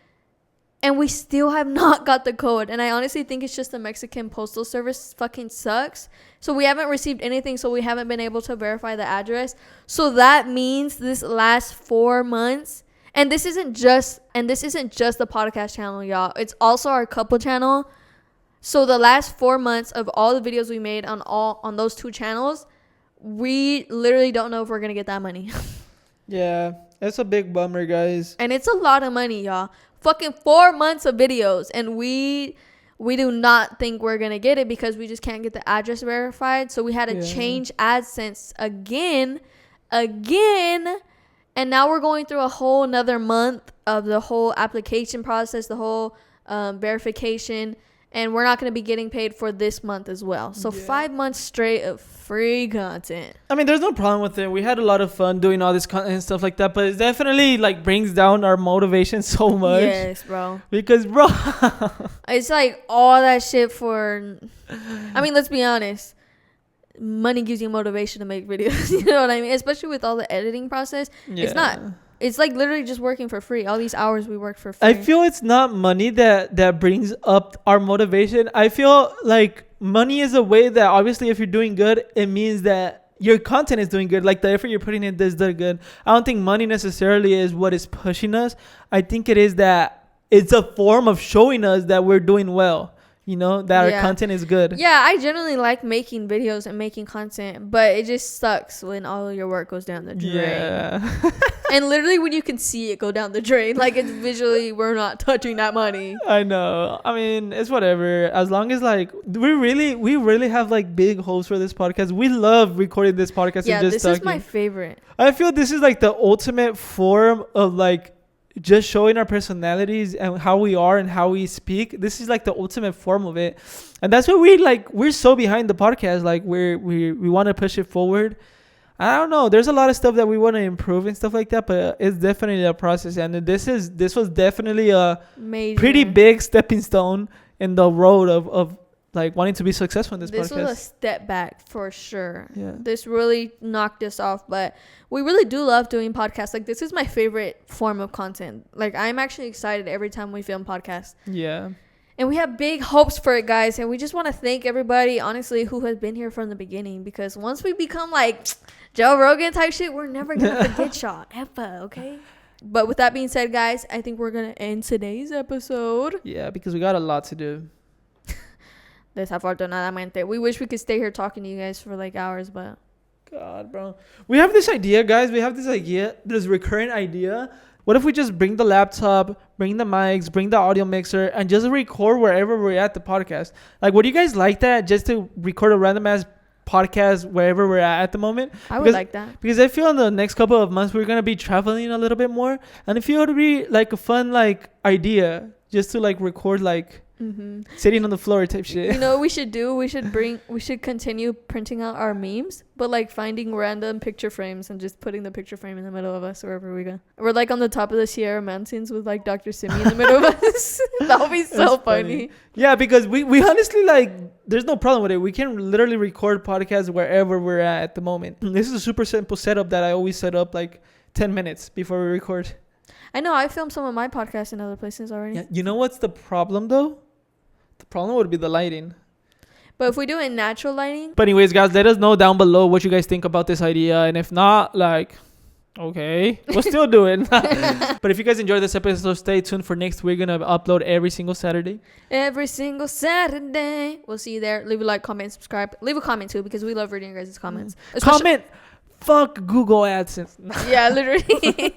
And we still have not got the code. And I honestly think it's just the Mexican postal service fucking sucks. So we haven't received anything. So we haven't been able to verify the address. So that means this last 4 months. And this isn't just the podcast channel, y'all. It's also our couple channel. So the last 4 months of all the videos we made on those 2 channels, we literally don't know if we're going to get that money. Yeah, that's a big bummer, guys. And it's a lot of money, y'all. Fucking 4 months of videos. And we do not think we're going to get it because we just can't get the address verified. So we had to change AdSense again. And now we're going through a whole another month of the whole application process, the whole verification. And we're not going to be getting paid for this month as well. So 5 months straight of free content. I mean, there's no problem with it. We had a lot of fun doing all this content and stuff like that. But it definitely like brings down our motivation so much. Yes, bro. Because, bro. It's like all that shit for... I mean, let's be honest. Money gives you motivation to make videos. You know what I mean? Especially with all the editing process. Yeah. It's not... It's like literally just working for free. All these hours we work for free. I feel it's not money that brings up our motivation. I feel like money is a way that obviously if you're doing good, it means that your content is doing good. Like the effort you're putting in is good. I don't think money necessarily is what is pushing us. I think it is that it's a form of showing us that we're doing well. You know, that our content is good. Yeah, I generally like making videos and making content, but it just sucks when all your work goes down the drain. Yeah. And literally when you can see it go down the drain, like it's visually, we're not touching that money. I know. I mean, it's whatever. As long as like, we really have like big hopes for this podcast. We love recording this podcast and just this talking. Is my favorite. I feel this is like the ultimate form of like, just showing our personalities and how we are and how we speak. This is like the ultimate form of it. And that's why we're so behind the podcast. Like we want to push it forward. I don't know. There's a lot of stuff that we want to improve and stuff like that, but it's definitely a process. And this was definitely a pretty big stepping stone in the road of like wanting to be successful in this podcast. This was a step back for sure. Yeah. This really knocked us off, but we really do love doing podcasts. Like this is my favorite form of content. Like I'm actually excited every time we film podcasts. Yeah. And we have big hopes for it, guys. And we just want to thank everybody, honestly, who has been here from the beginning. Because once we become like Joe Rogan type shit, we're never going to forget y'all ever, okay? But with that being said, guys, I think we're going to end today's episode. Yeah, because we got a lot to do. Desafortunadamente. We wish we could stay here talking to you guys for like hours, but... God, bro. We have this idea, guys. This recurrent idea. What if we just bring the laptop, bring the mics, bring the audio mixer, and just record wherever we're at the podcast? Like, would you guys like that? Just to record a random ass podcast wherever we're at the moment? I would like that. Because I feel in the next couple of months, we're going to be traveling a little bit more. And I feel it would be like a fun, like, idea just to, like, record, like... Mm-hmm. Sitting on the floor type shit. You know what we should do? We should continue printing out our memes, but like finding random picture frames and just putting the picture frame in the middle of us wherever we go. We're like on the top of the Sierra Mountains with like Dr. Simi in the middle of us. That would be so funny. Yeah, because we honestly like there's no problem with it. We can literally record podcasts wherever we're at the moment. This is a super simple setup that I always set up like 10 minutes before we record. I know. I filmed some of my podcasts in other places already. Yeah, you know what's the problem though? The problem would be the lighting. But if we do it in natural lighting. But anyways, guys, let us know down below what you guys think about this idea. And if not, like, okay, we'll still do it. But if you guys enjoyed this episode, stay tuned for next. We're going to upload every single Saturday. Every single Saturday. We'll see you there. Leave a like, comment, subscribe. Leave a comment too because we love reading your guys' comments. Comment. Fuck Google AdSense. Yeah, literally.